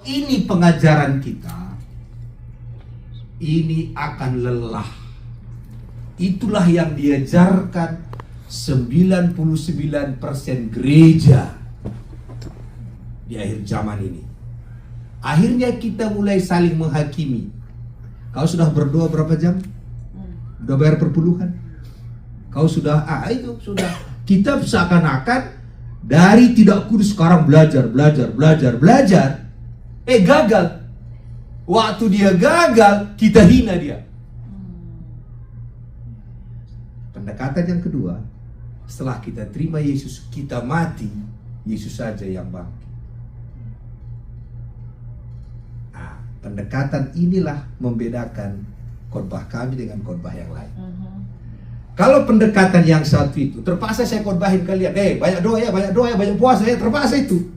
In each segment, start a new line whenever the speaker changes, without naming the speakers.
ini pengajaran kita, ini akan lelah. Itulah yang diajarkan 99% gereja di akhir zaman ini. Akhirnya kita mulai saling menghakimi. Kau sudah berdoa berapa jam? Sudah bayar perpuluhan? Kau sudah, itu sudah. Kita seakan-akan dari tidak kudus sekarang belajar. Gagal. Waktu dia gagal, kita hina dia. Pendekatan yang kedua, setelah kita terima Yesus, kita mati, Yesus saja yang bangkit. Pendekatan inilah membedakan khotbah kami dengan khotbah yang lain. Kalau pendekatan yang satu itu, terpaksa saya khotbahin kalian, banyak doa ya, banyak puasa ya, terpaksa itu.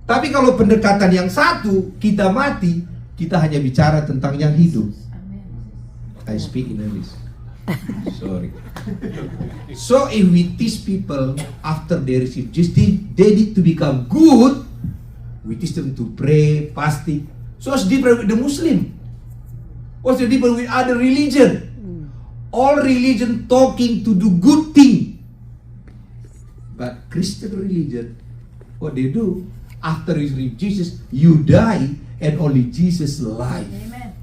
Tapi kalau pendekatan yang satu, kita mati, kita hanya bicara tentang yang hidup. I speak in English. Sorry. So if we teach people after they receive Jesus, they need to become good. We teach them to pray, fasting. So it's different with the Muslim. What's the difference with other religion? All religion talking to do good thing. But Christian religion, what they do, after you receive Jesus, you die and only Jesus life.
Amen.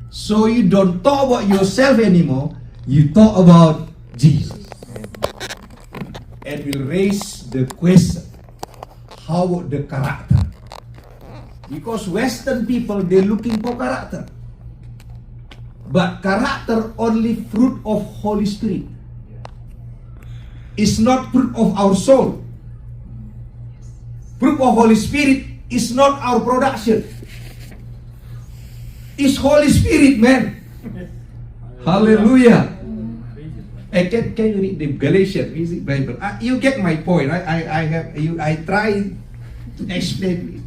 So you don't talk about yourself anymore, you talk about Jesus. And we'll raise the question, how about the character? Because Western people, they're looking for character. But character only fruit of Holy Spirit. It's not fruit of our soul. Fruit of Holy Spirit is not our production. It's Holy Spirit, man. Hallelujah. Can you read the Galatians Bible? You get my point. I try to explain it.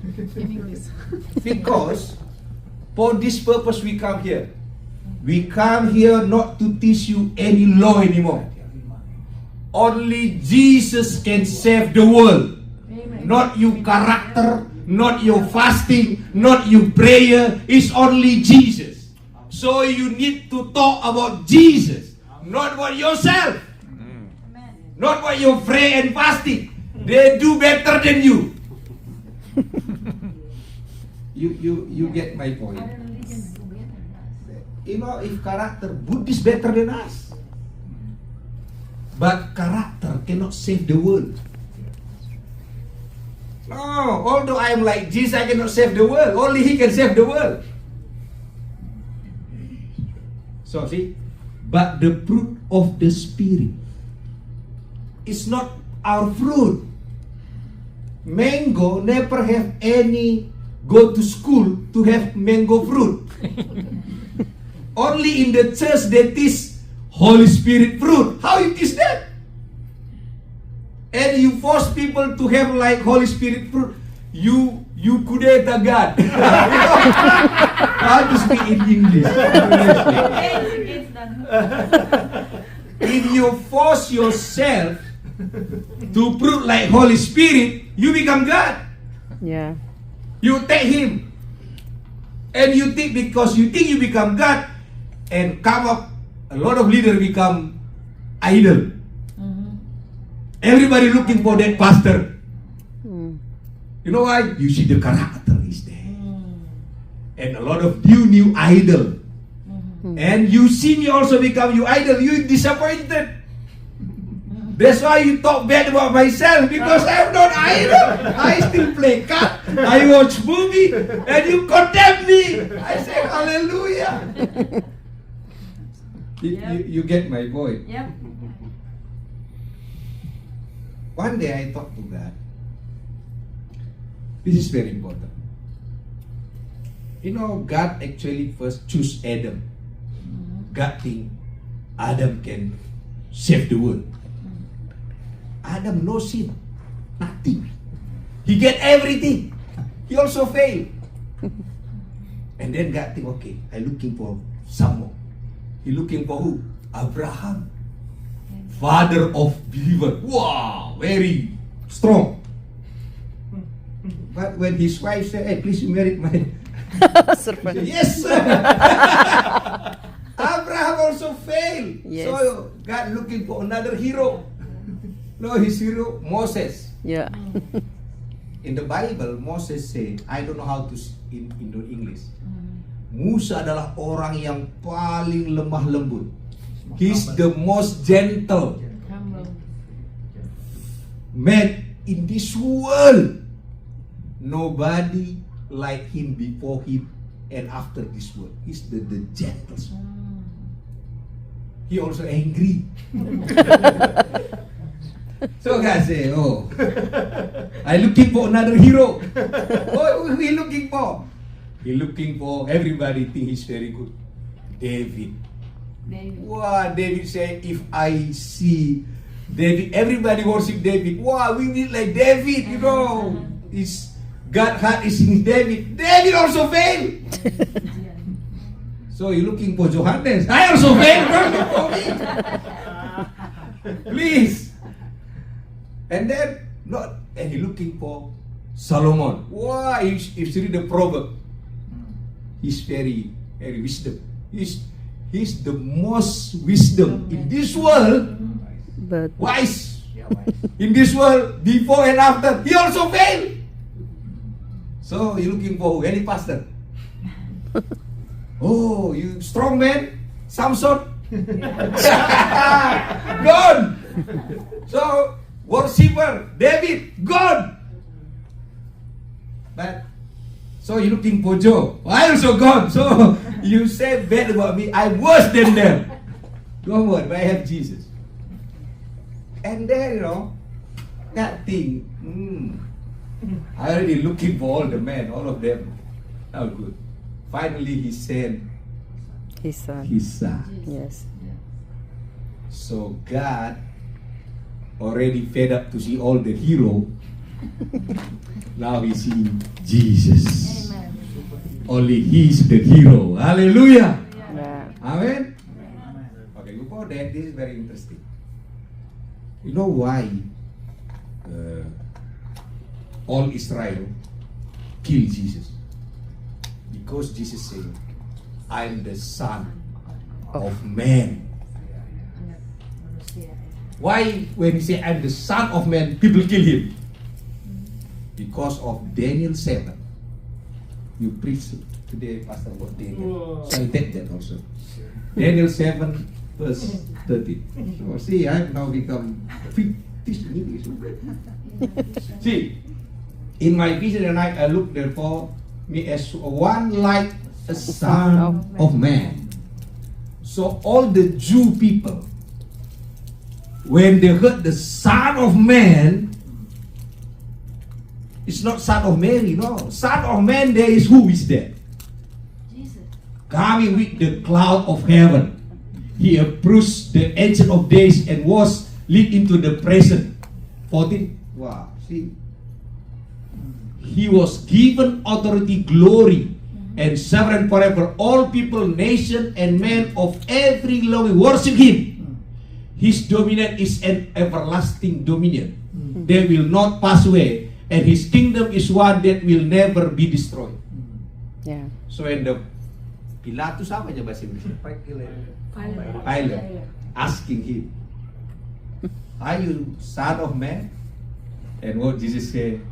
Because for this purpose we come here. We come here not to teach you any law anymore. Only Jesus can save the world.
Amen.
Not your character, not your fasting, not your prayer. It's only Jesus. So you need to talk about Jesus, not about yourself.
Amen.
Not about your prayer and fasting. They do better than you. You get my point.
Other religions do better than us.
You know, if character, Buddhist better than us. But character cannot save the world. No, although I am like Jesus, I cannot save the world. Only He can save the world. So see, but the fruit of the Spirit is not our fruit. Mango never have any go to school to have mango fruit. Only in the church they teach Holy Spirit fruit. How you teach that? And you force people to have like Holy Spirit fruit. You kudeta God. How to speak in English?
It's done.
If you force yourself to prove like Holy Spirit, you become God.
Yeah.
You take Him. And you think because you think you become God, and come up, a lot of leaders become idol. Everybody looking for that pastor. You know why? You see the character is there. And a lot of you new idol. And you see me also become you idol. You disappointed. That's why you talk bad about myself. Because I'm not idol. I still play card. I watch movie. And you condemn me. I say hallelujah. You get my point.
Yep.
One day I talked to God. This is very important. You know, God actually first chose Adam. God think Adam can save the world. Adam no sin, nothing. He get everything. He also failed. And then God think, okay, I looking for someone. He looking for who? Abraham. Father of believer. Wow, very strong. But when his wife said, "Hey, please you marry my,"
Surprise.
yes, sir. Abraham also failed.
Yes.
So God looking for another hero. No, his hero Moses.
Yeah.
In the Bible, Moses say, I don't know how to in English. Musa adalah orang yang paling lemah lembut. He's the most gentle
Humble.
man in this world. Nobody like him before him and after this world. He's the gentlest. He also angry. So God say, oh, I looking for another hero. What we looking for? He looking for, everybody think he's very good. David.
David.
Wow, David say, if I see David, everybody worship David. Wow, we need like David, you know. Is God heart is in David. David also failed. So you looking for Johannes? I also failed. Don't look for me. Please. And then and he looking for Solomon. Wow, if you read the proverb, he's very wisdom. He's the most wisdom in this world.
But
Wise in this world, before and after, he also failed. So you looking for any pastor? Oh, you strong man, Samson. Gone. So worshiper David, gone. But so you looking for Joe? I also gone. So you said bad about me. I'm worse than them. Don't worry, but I have Jesus. And then that thing. I already looking for all the men, all of them. How good. Finally, he sent
his son.
his son.
Yes.
So God already fed up to see all the hero. Now he see Jesus.
Amen.
Only he's the hero. Hallelujah.
Yeah.
Amen. Okay, before that, this is very interesting. You know why all Israel killed Jesus? Because Jesus said, I'm the Son of Man. Why when he said, I'm the Son of Man, people kill him? Because of Daniel 7. You preach today, Pastor, about Daniel. So I take that also. Daniel 7, verse 13. So see, I've now become 50 English. See, in my vision at night, I looked therefore me as one like a son of man. So all the Jew people, when they heard the Son of Man, it's not Son of Mary, no. Son of Man, there is who is there?
Jesus.
Coming with the cloud of heaven. He approached the Ancient of Days and was led into the present. 14. Wow, see. He was given authority, glory, and sovereign forever. All people, nation, and men of every glory worship him. His dominion is an everlasting dominion. They will not pass away, and his kingdom is one that will never be destroyed.
Yeah.
So in the Pilatus apa aja bahasa Inggrisnya? Pilate asking him, are you Son of Man? And what Jesus said,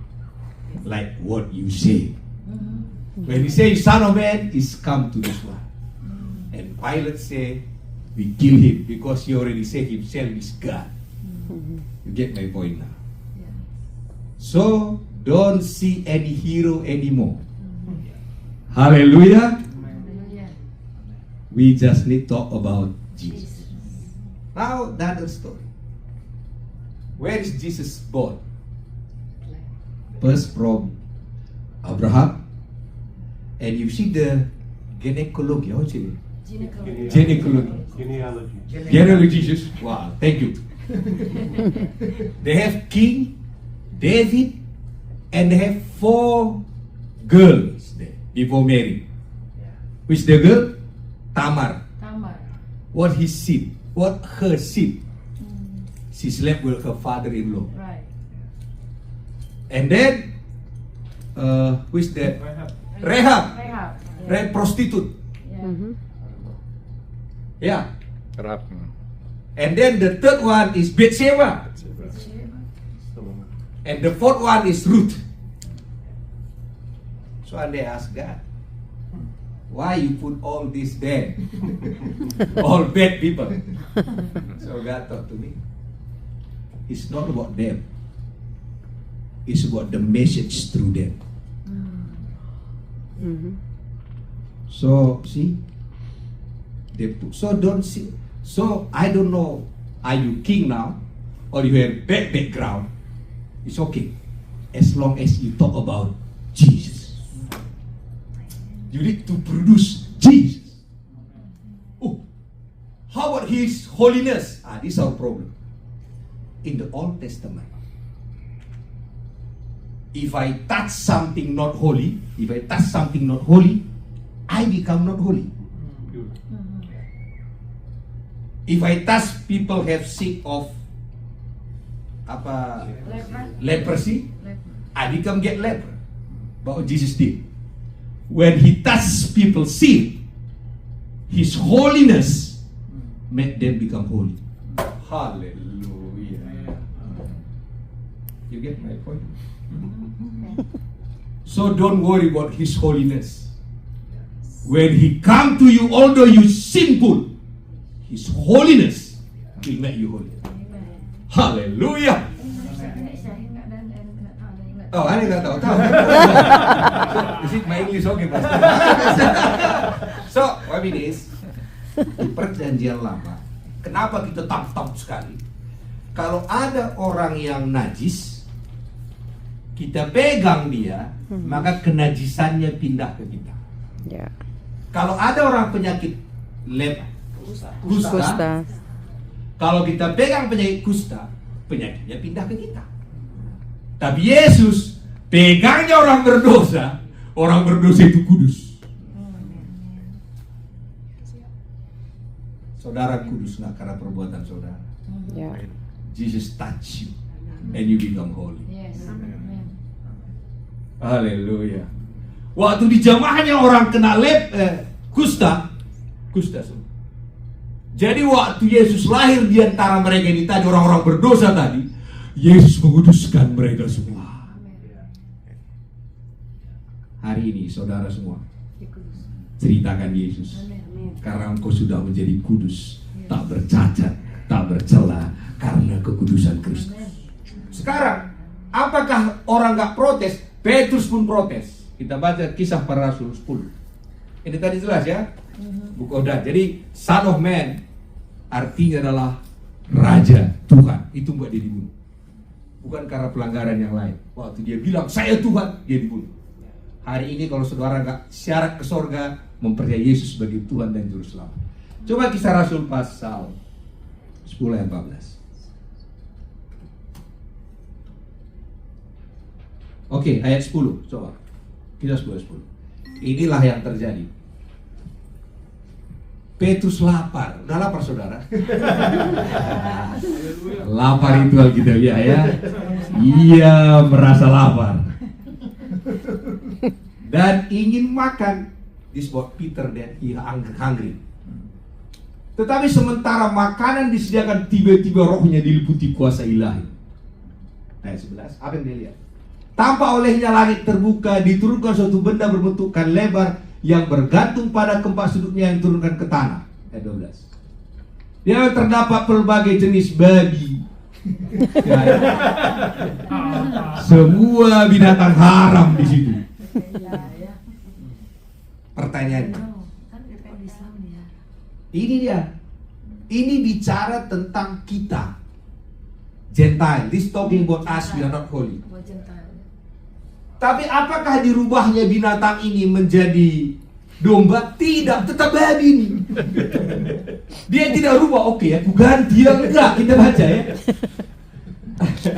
like what you say. When he say Son of Man, he's come to this one. And Pilate say, we kill him because he already said himself is God. You get my point now. So don't see any hero anymore. Hallelujah. We just need to talk about Jesus. Now the other story. Where is Jesus born? First from Abraham. And you see the gynecology. How say it? Gynecology. Genealogy Jesus. Wow, thank you. They have King David and they have 4 girls there before Mary. Which the girl? Tamar. What his sin? What her sin? She slept with her father-in-law.
Right.
And then who is that?
Rahab.
Rehab,
Rehab.
prostitute.
Yeah.
Mhm.
Yeah.
Rahab.
And then the third one is Bathsheba. And the fourth one is Ruth. So and they ask God, why you put all these bad, all bad people? So God talked to me. It's not about them. It's about the message through them.
Mhm.
So see, so don't see. So I don't know. Are you king now, or you have bad background? It's okay, as long as you talk about Jesus. You need to produce Jesus. Oh, how about His holiness? This is our problem. In the Old Testament, if I touch something not holy, I become not holy. If I touch people have sick of leprosy, I become get leper. But what Jesus did, when He touched people sick, His holiness made them become holy. Hallelujah. You get my point? So don't worry about His holiness. When He come to you, although you sinful, His holiness will make you holy. Hallelujah. Oh, I nggak tahu. Is it my English okay, Pastor? So, what it is, di perjanjian lama, kenapa kita takut sekali? Kalau ada orang yang najis, kita pegang dia, maka kenajisannya pindah ke kita.
Yeah.
Kalau ada orang penyakit kusta,
Kusta.
kalau kita pegang penyakit kusta, penyakitnya pindah ke kita. Tapi Yesus pegangnya orang berdosa itu kudus. Saudara kudus nggak karena perbuatan saudara.
Yeah.
Jesus touch you and you become holy.
Yes. Amen.
Haleluya. Waktu di jamaahnya orang kena kusta semua. Jadi waktu Yesus lahir di antara mereka ini tadi, orang-orang berdosa tadi, Yesus menguduskan mereka semua. Hari ini saudara semua ceritakan Yesus, karena engkau sudah menjadi kudus, tak bercacat, tak bercela, karena kekudusan Kristus. Sekarang, apakah orang gak protes? Petrus pun protes. Kita baca Kisah Para Rasul 10. Ini tadi jelas ya, buku udah. Jadi Son of Man artinya adalah Raja Tuhan. Itu buat dia dibunuh, bukan karena pelanggaran yang lain. Waktu dia bilang saya Tuhan, dia dibunuh. Hari ini kalau saudara gak syarat ke sorga, mempercayai Yesus sebagai Tuhan dan Juru Selamat. Coba Kisah Rasul pasal 10 ayat 14. Oke, ayat 10. Coba Kisah 10 ayat 10. Inilah yang terjadi. Petrus lapar. Udah lapar saudara? Lapar itu Alkitabiah ya. Ia merasa lapar dan ingin makan. This what Peter dan he hungry. Tetapi sementara makanan disediakan, tiba-tiba rohnya diliputi kuasa ilahi. Ayat 11, apa yang dia lihat? Tampak olehnya langit terbuka, diturunkan suatu benda berbentukkan lebar yang bergantung pada keempat sudutnya yang diturunkan ke tanah. Ayat 12. Yang terdapat berbagai jenis babi. Ya. Semua binatang haram di situ. Pertanyaannya, ini dia. Ini bicara tentang kita, Gentile. This talking about us, we are not holy. Tapi apakah dirubahnya binatang ini menjadi domba? Tidak, tetap babi ini. Dia tidak rubah. Oke, aku ganti yang enggak. Kita baca ya.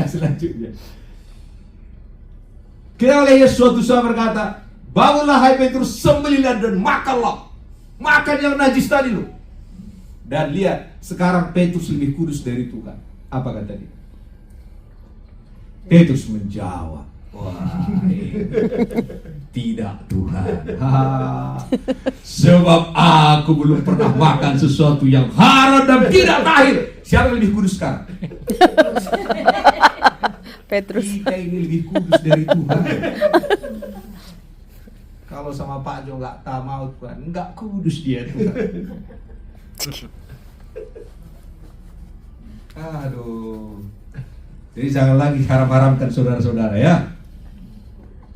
Selanjutnya. Kira oleh Yesus suatu saat berkata, bangunlah hai Petrus, sembelihlah dan makanlah. Makan yang najis tadi loh. Dan lihat, sekarang Petrus lebih kudus dari Tuhan. Apa kata dia? Petrus menjawab, Wah, tidak Tuhan. Sebab aku belum pernah makan sesuatu yang haram dan tidak tahir. Siapa yang lebih kudus sekarang?
Petrus.
Kita ini lebih kudus dari Tuhan. Kalau sama Pak Jo nggak mau Tuhan, nggak kudus dia Tuhan. Aduh. Jadi jangan lagi haram-haramkan saudara-saudara ya.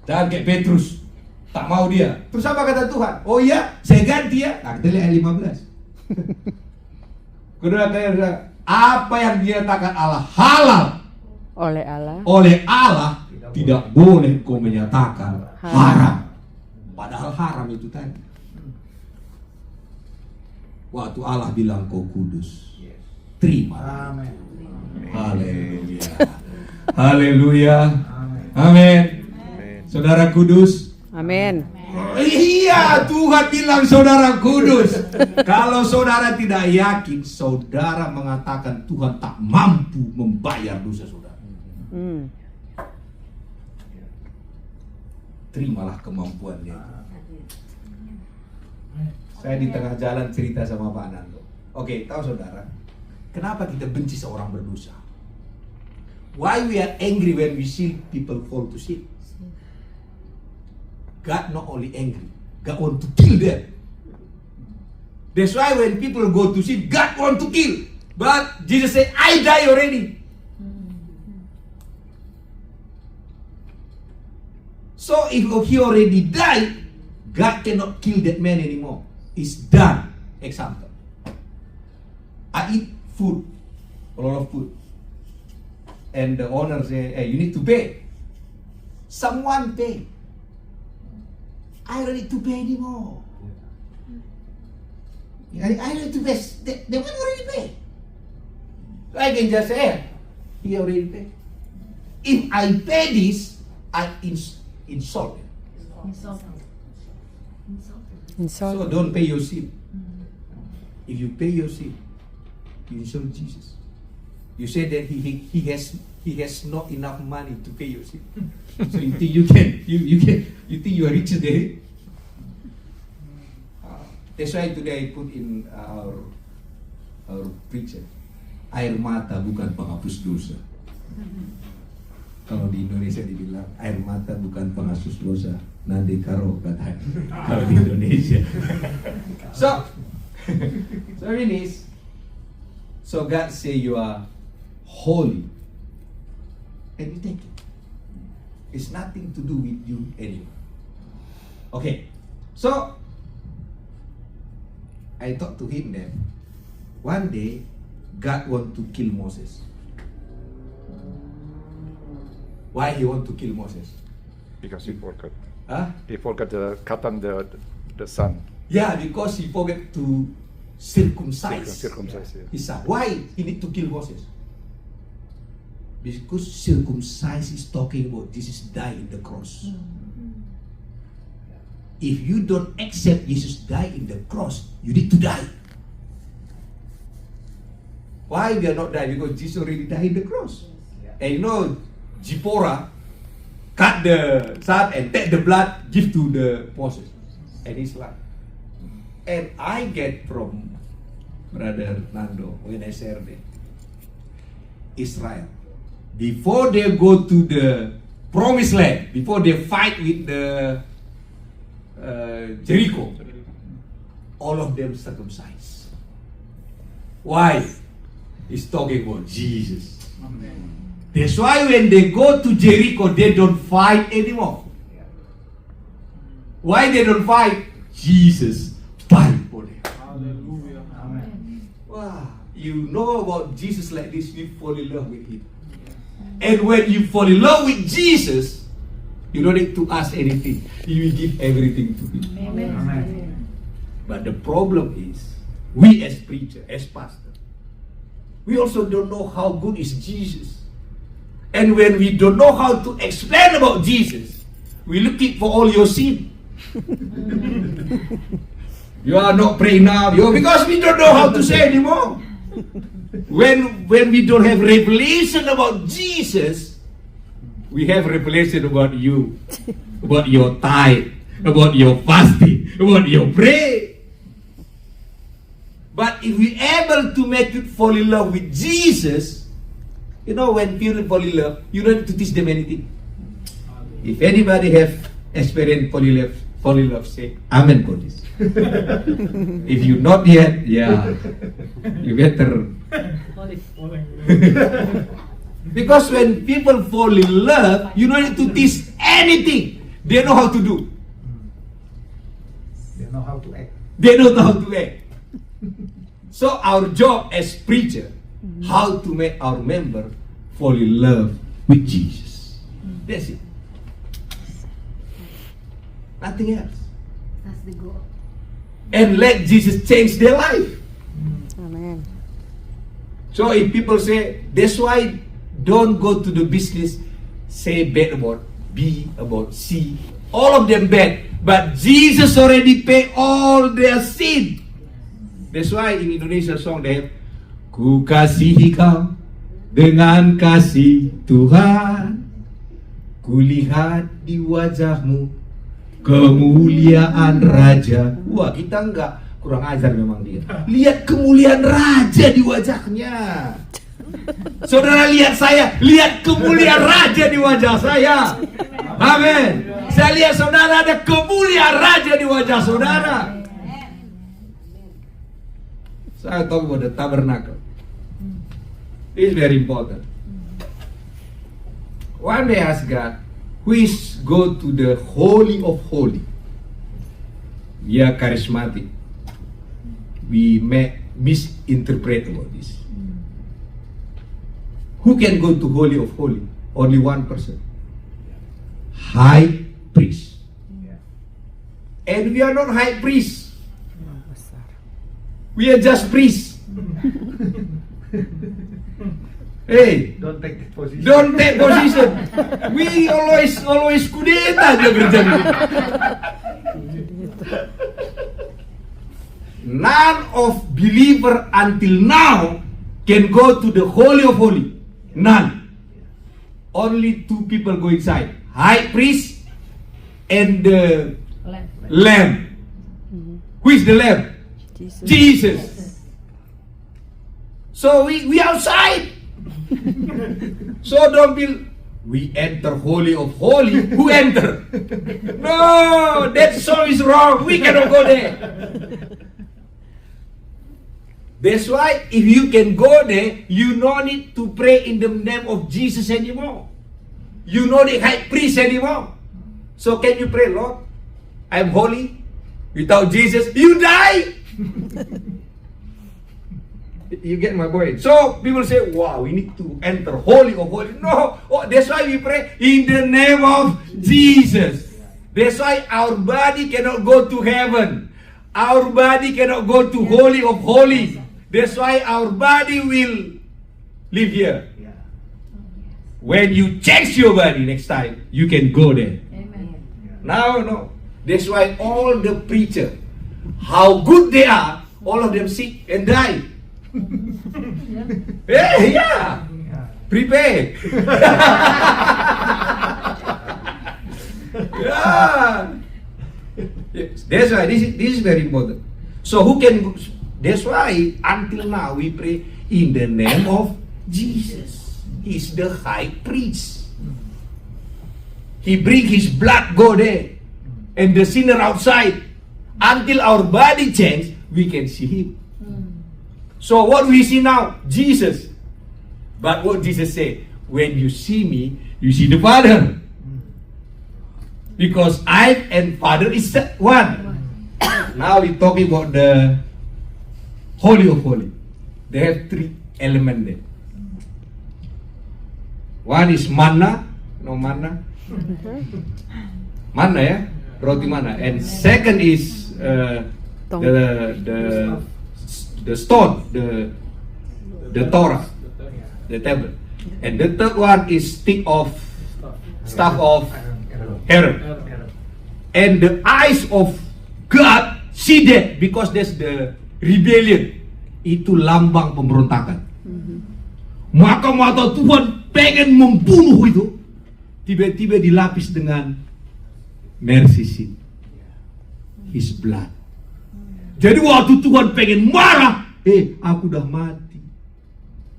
Jangan kayak Petrus, tak mau dia. Terus apa kata Tuhan? Oh iya, saya ganti ya. Nah, kita lihat ayat 15. Kedua kata, apa yang dinyatakan Allah halal
Oleh Allah.
oleh Allah tidak boleh kau menyatakan haram. Padahal haram itu tadi. Waktu Allah bilang kau kudus, terima. Haleluya. Haleluya. Amin. Saudara kudus.
Amin.
Iya, Tuhan bilang saudara kudus. Kalau saudara tidak yakin, saudara mengatakan Tuhan tak mampu membayar dosa saudara. Terimalah kemampuannya. Saya di tengah jalan cerita sama Pak Nando. Oke, tahu saudara, kenapa kita benci seorang berdosa? Why we are angry when we see people fall to sin? God not only angry, God want to kill them. That's why when people go to sin, God want to kill. But Jesus said, I die already. So if he already died, God cannot kill that man anymore. It's done. Example. I eat food, a lot of food. And the owner say, hey, you need to pay. Someone pay. I don't need to pay anymore. I don't need to pay. The one already pay. So I can just say, hey, he already paid. If I pay this, I insult him. So don't pay your sin. If you pay your sin, you insult Jesus. You say that he has not enough money to pay your sin. So you think you think you are richer than him? That's why today I put in our preacher, air mata bukan penghapus dosa. Kalau di Indonesia dibilang air mata bukan penghapus dosa, nanti karo katanya. Kalau di Indonesia. So finish. So God say you are holy, and you take it. It's nothing to do with you anymore. Okay, so I talked to him that one day God want to kill Moses. Why he want to kill Moses?
Because he forgot.
Huh?
He forgot to cut on the son.
Yeah, because he forgot to circumcise
Circumcise, yeah.
his son. Why he need to kill Moses? Because circumcise is talking about Jesus died in the cross. If you don't accept Jesus died in the cross, you need to die. Why we are not dying? Because Jesus already died in the cross. And you know, Zipporah cut the son and take the blood, give to the Moses and his life. And I get from Brother Nando when I share that Israel, before they go to the promised land, before they fight with the Jericho, all of them circumcised. Why? He's talking about Jesus. That's why when they go to Jericho, they don't fight anymore. Why they don't fight? Jesus fight for them.
Hallelujah. Amen.
Wow, you know about Jesus like this, you fall in love with him. And when you fall in love with Jesus, you don't need to ask anything. You will give everything to him.
Amen.
But the problem is, we as preacher, as pastor, we also don't know how good is Jesus. And when we don't know how to explain about Jesus, we looking for all your sin. You are not praying now, because we don't know how to say anymore. When we don't have revelation about Jesus, We have revelation about you, about your tithe, about your fasting, about your prayer. But if we able to make you fall in love with Jesus, you know, when people fall in love, you don't need to teach them anything. If anybody have experienced fall in love, say amen for this. If you not yet, yeah, you better. Because when people fall in love, you don't need to teach anything. They know how to do.
They know how to act.
They know how to act. So our job as preacher, how to make our member fall in love with Jesus. That's it. Nothing else.
That's the goal.
And let Jesus change their life.
Amen.
So if people say, that's why don't go to the business, say bad about B, about C, all of them bad. But Jesus already paid all their sin. That's why in Indonesia song they have, Ku kasihi kau dengan kasih Tuhan, kulihat di wajahmu kemuliaan Raja. Wah, kita enggak, kurang ajar memang dia. Lihat kemuliaan Raja di wajahnya. Saudara lihat saya, lihat kemuliaan Raja di wajah saya. Amin. Saya lihat saudara, ada kemuliaan Raja di wajah saudara. Saya talk about the tabernacle. This is very important. One day I asked God, who is go to the holy of holy? We are charismatic. We may misinterpret about this. Who can go to holy of holy? Only one person. High priest. And we are not high priests. We are just priests. Hey,
Don't take that position.
don't take position. We always kudeta aja kerja ini. None of believer until now can go to the holy of holy. None. Only two people go inside. High priest and the lamb. Who is the lamb?
Jesus.
Jesus. So we outside. So don't be. We enter holy of holy. Who enter? No, that song is wrong. We cannot go there. That's why if you can go there, you no need to pray in the name of Jesus anymore. You know the high priest anymore. So can you pray, Lord, I'm holy. Without Jesus, you die. You get my point? So people say, wow, we need to enter holy of holy. No, that's why we pray in the name of Jesus. That's why our body cannot go to heaven. Our body cannot go to holy of holy. That's why our body will live here.
Yeah.
When you change your body next time, you can go there.
Amen.
Now, no. That's why all the preacher, how good they are, all of them sick and die. Hey, yeah. Prepare. Yeah. Yes, that's why this is very important. So who can? That's why until now we pray in the name of Jesus. He's the high priest. He bring his blood go there, and the sinner outside. Until our body change, we can see him. So what we see now? Jesus. But what Jesus said, when you see me, you see the Father. Because I and Father is one. Now we talking about the Holy of Holy. They have three elements there. One is manna, no manna. Manna ya, roti manna. And second is the stone, the Torah, the tablet. And the third one is staff of Aaron. And the eyes of God see that because there's the rebellion. Itu lambang pemberontakan. Maka mata Tuhan pengen membunuh itu. tiba-tiba dilapis dengan mercy seat, His blood. Jadi waktu Tuhan pengen marah, aku udah mati.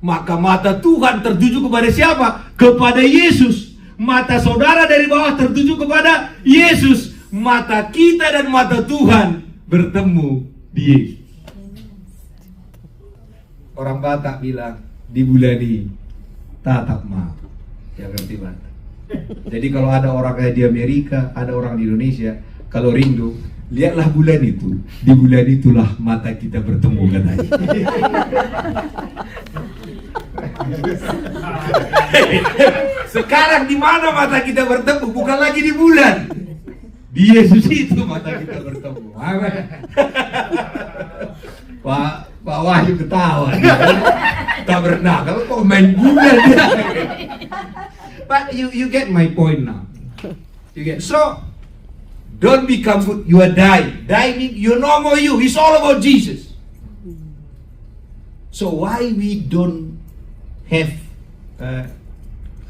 Maka mata Tuhan tertuju kepada siapa? Kepada Yesus. Mata saudara dari bawah tertuju kepada Yesus. Mata kita dan mata Tuhan bertemu di Yesus. Orang Batak bilang, di bulan ini tatap maaf. Ya ngerti Batak. Jadi kalau ada orang kayak di Amerika, ada orang di Indonesia, kalau rindu, lihatlah bulan itu. Di bulan itulah mata kita bertemu katanya. Sekarang di mana mata kita bertemu? Bukan lagi di bulan. Di Yesus itu mata kita bertemu. Pak Wahyu ketawa. Tak pernah. Kalau kok main bulan. But you get my point now. You get so. Don't become good. You are dying. Dying means you're no more you. It's all about Jesus. So why we don't have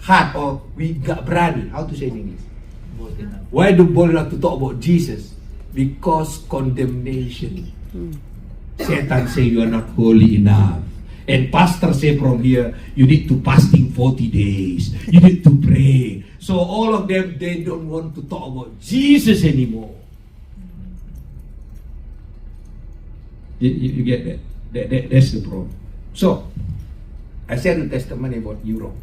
heart, or we got berani? How to say in English? Why do bold enough to talk about Jesus? Because condemnation. Satan say you are not holy enough. And pastor say from here, you need to fasting 40 days. You need to pray. So all of them, they don't want to talk about Jesus anymore. You get that? That's the problem. So, I shared the testimony about Europe.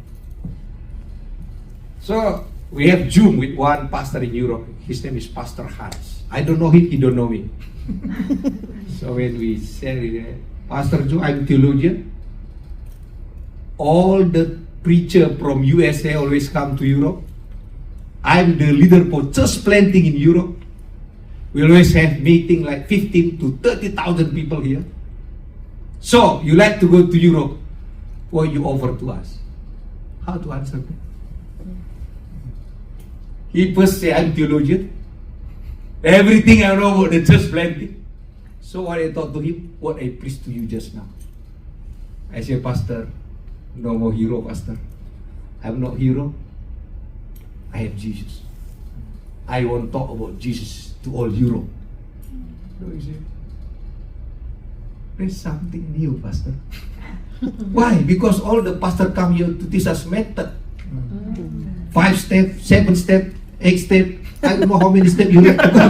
So, we have Zoom with one pastor in Europe. His name is Pastor Hans. I don't know him, he don't know me. So when we share it, Pastor Joe, I'm theologian. All the preacher from USA always come to Europe. I'm the leader for church planting in Europe. We always have meeting like 15 to 30,000 people here. So, you like to go to Europe, what you offer to us? How to answer that? He first say, I'm theologian. Everything I know about the church planting. So what I thought to him, what I preached to you just now. I say, Pastor, no more hero, Pastor. I'm not hero. I have Jesus. I want to talk about Jesus to all Europe. So he said, there's something new, Pastor. Why? Because all the pastor come here to teach us method. 5 step, 7 step, 8 step. I don't know how many steps you have to go.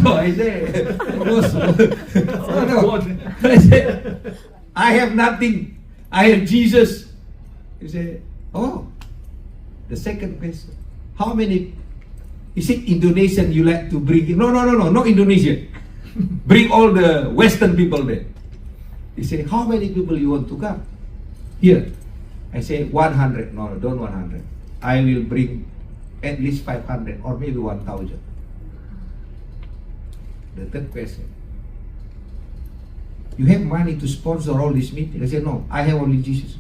So I say, no. I say, I have nothing. I have Jesus. He say, oh, the second question. How many? Is it Indonesian you like to bring? No, not Indonesian. Bring all the Western people there. He say, how many people you want to come? Here. I say 100. No, don't 100. I will bring at least 500 or maybe 1,000. The third question. You have money to sponsor all this meeting? I said, no, I have only Jesus.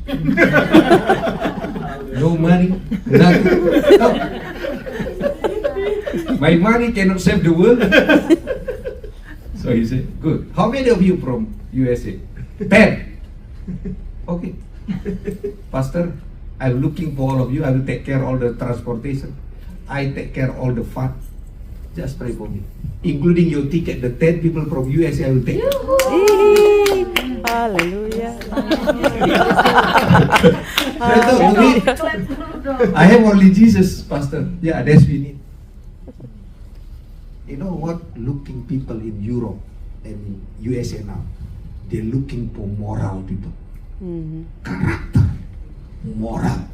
No money, nothing. No. My money cannot save the world. So he said, good. How many of you from USA? 10. Okay. Pastor, I'm looking for all of you. I will take care of all the transportation. I take care of all the fun. Just pray for me. Including your ticket, the 10 people from USA I will take care.
Hallelujah.
I have only Jesus, Pastor. Yeah, that's we need. You know what? Looking people in Europe and USA now, they're looking for moral people. Character, moral.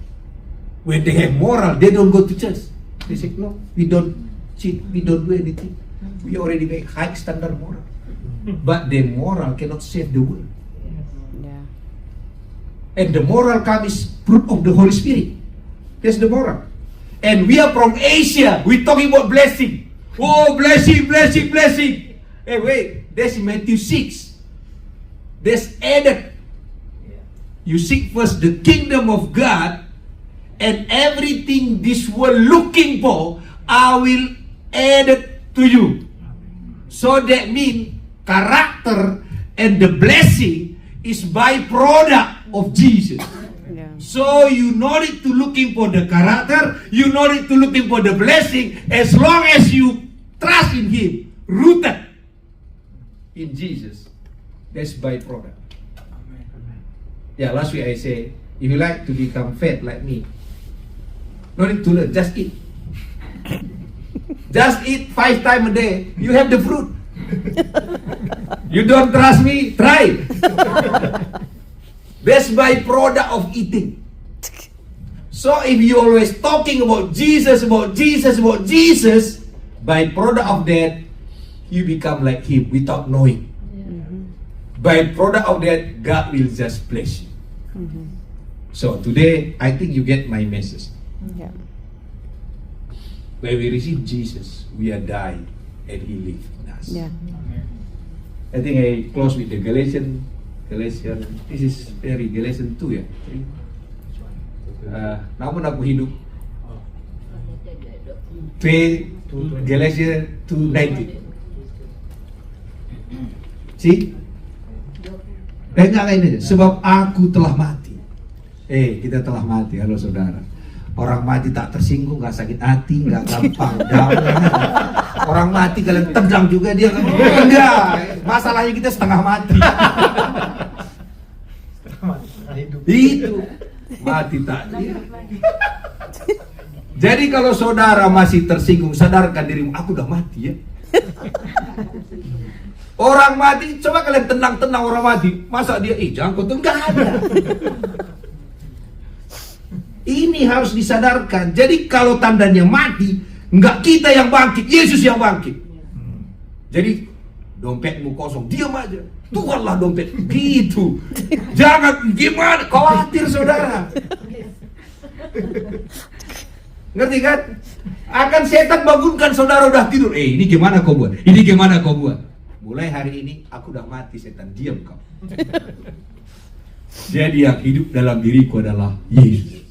When they have moral, they don't go to church. They say, no, we don't cheat, we don't do anything. We already make high standard moral. But the moral cannot save the world.
Yeah.
And the moral comes fruit of the Holy Spirit. That's the moral. And we are from Asia. We're talking about blessing. Oh, blessing, blessing, blessing. Hey, wait. That's in Matthew 6. That's added. You seek first the kingdom of God, and everything this world looking for, I will add it to you. So that means character and the blessing is byproduct of Jesus.
Yeah.
So you no need to looking for the character, you no need to looking for the blessing, as long as you trust in Him, rooted in Jesus. That's byproduct. Yeah, last week I say, if you like to become fat like me, no need to learn, just eat. Just eat 5 times a day, you have the fruit. You don't trust me? Try. That's byproduct of eating. So if you always talking about Jesus, byproduct of that, you become like Him without knowing. Byproduct of that, God will just bless you. So today, I think you get my message.
Yeah.
When we receive Jesus, we are dying and He lives in us.
Yeah.
I think I close with the Galatians. This is very Galatians 2 ya. Namun aku hidup. Galatians 2:19. See? Enggak ini, sebab aku telah mati. Kita telah mati, halo saudara. Orang mati tak tersinggung, gak sakit hati, gak gampang down. Orang mati kalian tendang juga dia, enggak. Masalahnya kita setengah mati. Itu mati tak dia. Jadi kalau saudara masih tersinggung, sadarkan dirimu, aku udah mati ya. Orang mati, coba kalian tenang-tenang orang mati, masa dia jangkut, enggak ada. Ini harus disadarkan. Jadi kalau tandanya mati, enggak kita yang bangkit, Yesus yang bangkit. Jadi dompetmu kosong, diam aja. Tuhanlah dompet. Gitu. Jangan gimana, khawatir saudara. Ngerti kan? Akan setan bangunkan saudara udah tidur. Ini gimana kau buat? Ini gimana kau buat? Mulai hari ini aku udah mati, setan diam kau. Jadi yang hidup dalam diriku adalah Yesus.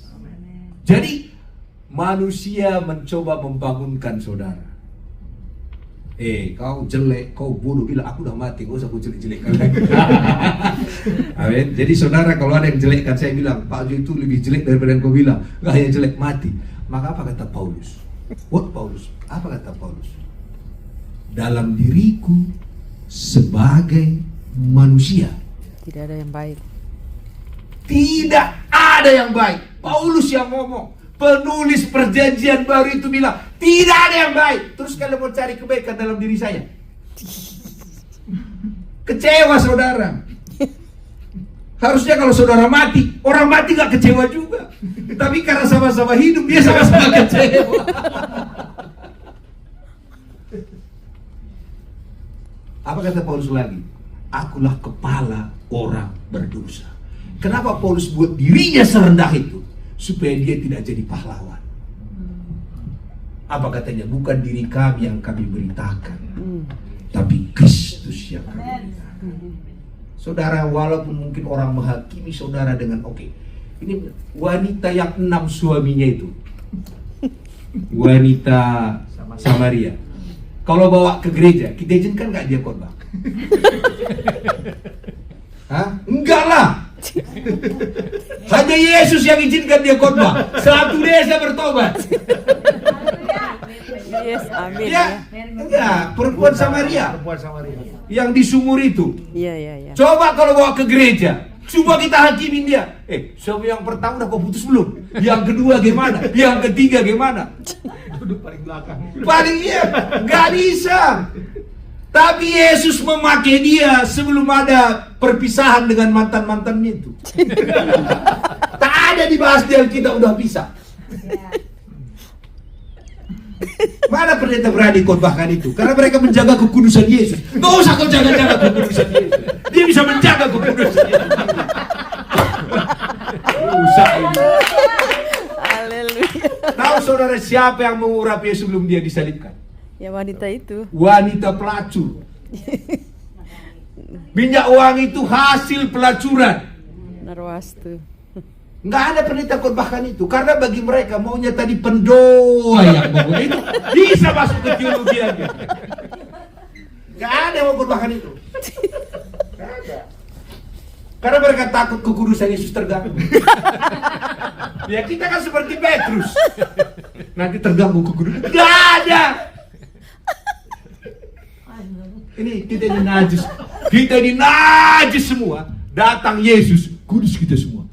Jadi manusia mencoba membangunkan saudara. Kau jelek, kau bodoh, bilang aku udah mati, gak usah aku jelek-jelekkan lagi. Amin. Jadi saudara, kalau ada yang jelekkan, saya bilang Pak Jo itu lebih jelek daripada yang kau bilang. Gak hanya jelek, mati. Maka apa kata Paulus? What Paulus? Apa kata Paulus? Dalam diriku sebagai manusia
Tidak ada yang baik.
tidak ada yang baik. Paulus yang ngomong. Penulis perjanjian baru itu bilang tidak ada yang baik. Terus kalian mau cari kebaikan dalam diri saya? Kecewa saudara. Harusnya kalau saudara mati, orang mati gak kecewa juga. Tapi karena sama-sama hidup, dia sama-sama kecewa. Apa kata Paulus lagi? Akulah kepala orang berdosa. Kenapa Paulus buat dirinya serendah itu? Supaya dia tidak jadi pahlawan. Apa katanya? Bukan diri kami yang kami beritakan, tapi Kristus yang kami beritakan. Saudara, walaupun mungkin orang menghakimi saudara dengan ini wanita yang 6 suaminya itu, wanita Samaria. Kalau bawa ke gereja, kita izinkan nggak dia khotbah? Hah? Enggak lah. Hanya Yesus yang izinkan dia khotbah. Satu desa bertobat.
Yes, amin.
Ya, enggak, perempuan Samaria. Yang di sumur itu.
Iya.
Coba kalau bawa ke gereja, coba kita hakimin dia. Sama yang pertama udah kau putus belum? Yang kedua gimana? Yang ketiga gimana?
Duduk paling belakang.
Paling iya, nggak bisa. Tapi Yesus memakai dia sebelum ada perpisahan dengan mantan-mantannya itu. Tak ada dibahas di Alkitab udah pisah. Mana pendeta berani khotbahkan itu? Karena mereka menjaga kekudusan Yesus. Nggak usah kau jaga-jaga kekudusan Yesus. Dia bisa menjaga kekudusan Yesus. Usah ini.
Haleluya.
Tahu saudara siapa yang mengurapi sebelum dia disalibkan?
Ya wanita itu.
Wanita pelacur. Minyak wangi itu hasil pelacuran.
Narwastu.
Nggak ada pendeta khotbahkan itu, karena bagi mereka maunya tadi pendoa yang bawa itu bisa masuk ke teologi aja. Nggak ada yang mau khotbahkan itu. Nggak ada. Karena mereka takut kekudusan Yesus terganggu. Ya kita kan seperti Petrus. Nanti terganggu kekudusan. Gak ada. Ini kita ini najis. Kita ini najis semua. Datang Yesus, kudus kita semua.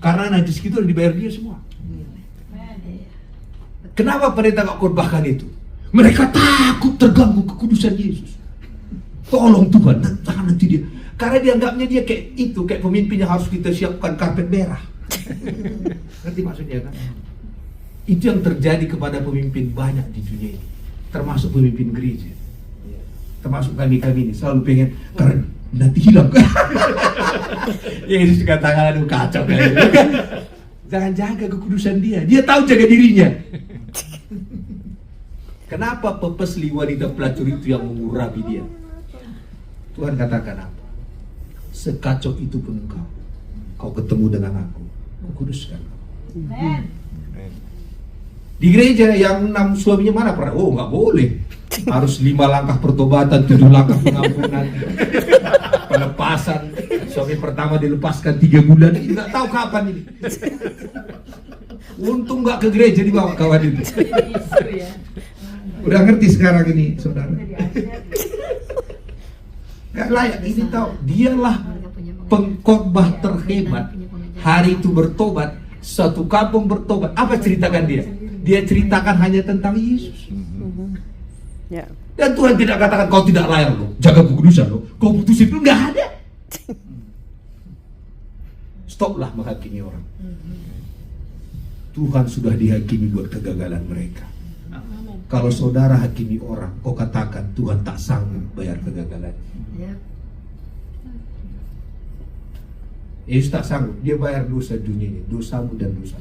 Karena najis kita udah dibayar dia semua. Kenapa pendeta gak korbankan itu? Mereka takut terganggu kekudusan Yesus. Tolong Tuhan, jangan nanti dia. Karena dianggapnya dia kayak itu, kayak pemimpin yang harus kita siapkan karpet merah. Ngerti maksudnya kan? Itu yang terjadi kepada pemimpin banyak di dunia ini. Termasuk pemimpin gereja. Termasuk kami ini selalu pengen, karena nanti hilang. Yesus katakan, aduh kacau kali. Jangan jaga kekudusan dia. Dia tahu jaga dirinya. Kenapa pepesli wanita pelacur itu yang mengurapi dia? Tuhan katakan apa? Sekacau itu pun kau ketemu dengan aku, kukuduskan kau. Di gereja yang 6 suaminya mana pernah? Oh nggak boleh. Harus 5 langkah pertobatan, 7 langkah pengampunan, pelepasan. Suami pertama dilepaskan 3 bulan, nggak tahu kapan ini. Untung nggak ke gereja dibawa kawan itu. Udah ngerti sekarang ini, saudara? Gak layak ini tahu. Dialah pengkhotbah terhebat. Hari itu bertobat, satu kampung bertobat. Apa ceritakan dia? Dia ceritakan hanya tentang Yesus.
Ya.
Dan Tuhan tidak katakan kau tidak layak loh, jaga kekudusan loh, kau putus itu nggak ada. Stoplah menghakimi orang. Tuhan sudah dihakimi buat kegagalan mereka. Kalau saudara hakimi orang, kau katakan Tuhan tak sanggup bayar kegagalan. Yesus tak sanggup, dia bayar dosa dunia ini, dosamu dan dosa.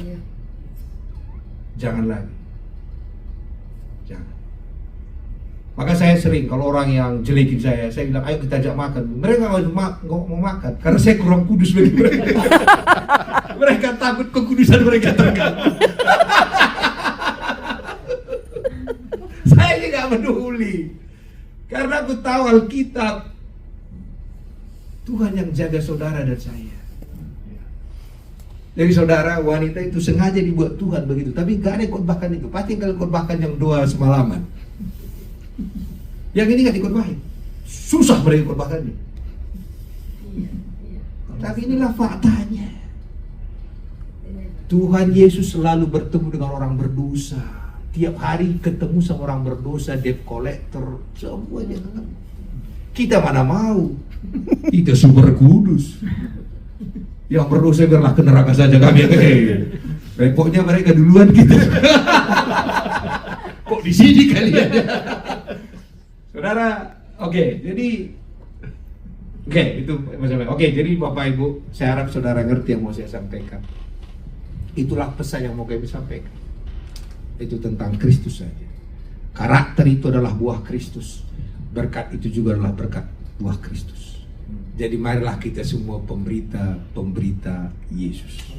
Jangan lagi. Jangan. Maka saya sering kalau orang yang jelekin saya bilang ayo kita ajak makan. Mereka nggak mau makan karena saya kurang kudus bagi mereka. Mereka takut kekudusan mereka terganggu. Saya ini nggak peduli karena aku tahu Alkitab. Tuhan yang jaga saudara dan saya. Jadi saudara, wanita itu sengaja dibuat Tuhan begitu, tapi nggak ada khotbahkan itu. Pasti kalau khotbahkan yang doa semalaman. Yang ini nggak dikhotbahin. Susah mereka khotbahkannya. Tapi inilah faktanya. Tuhan Yesus selalu bertemu dengan orang berdosa. Tiap hari ketemu sama orang berdosa, debt collector, semuanya ketemu. Kita mana mau? Kita super kudus. Yang berdosa biarlah ke neraka saja kami. Repotnya mereka duluan kita. Kok di sini kalian? Saudara, jadi itu masalah. Jadi Bapak Ibu, saya harap saudara ngerti yang mau saya sampaikan. Itulah pesan yang mau kami sampaikan. Itu tentang Kristus saja. Karakter itu adalah buah Kristus. Berkat itu juga adalah berkat buah Kristus. Jadi marilah kita semua pemberita Yesus.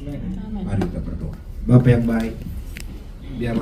Mari kita berdoa. Bapa yang baik, biarlah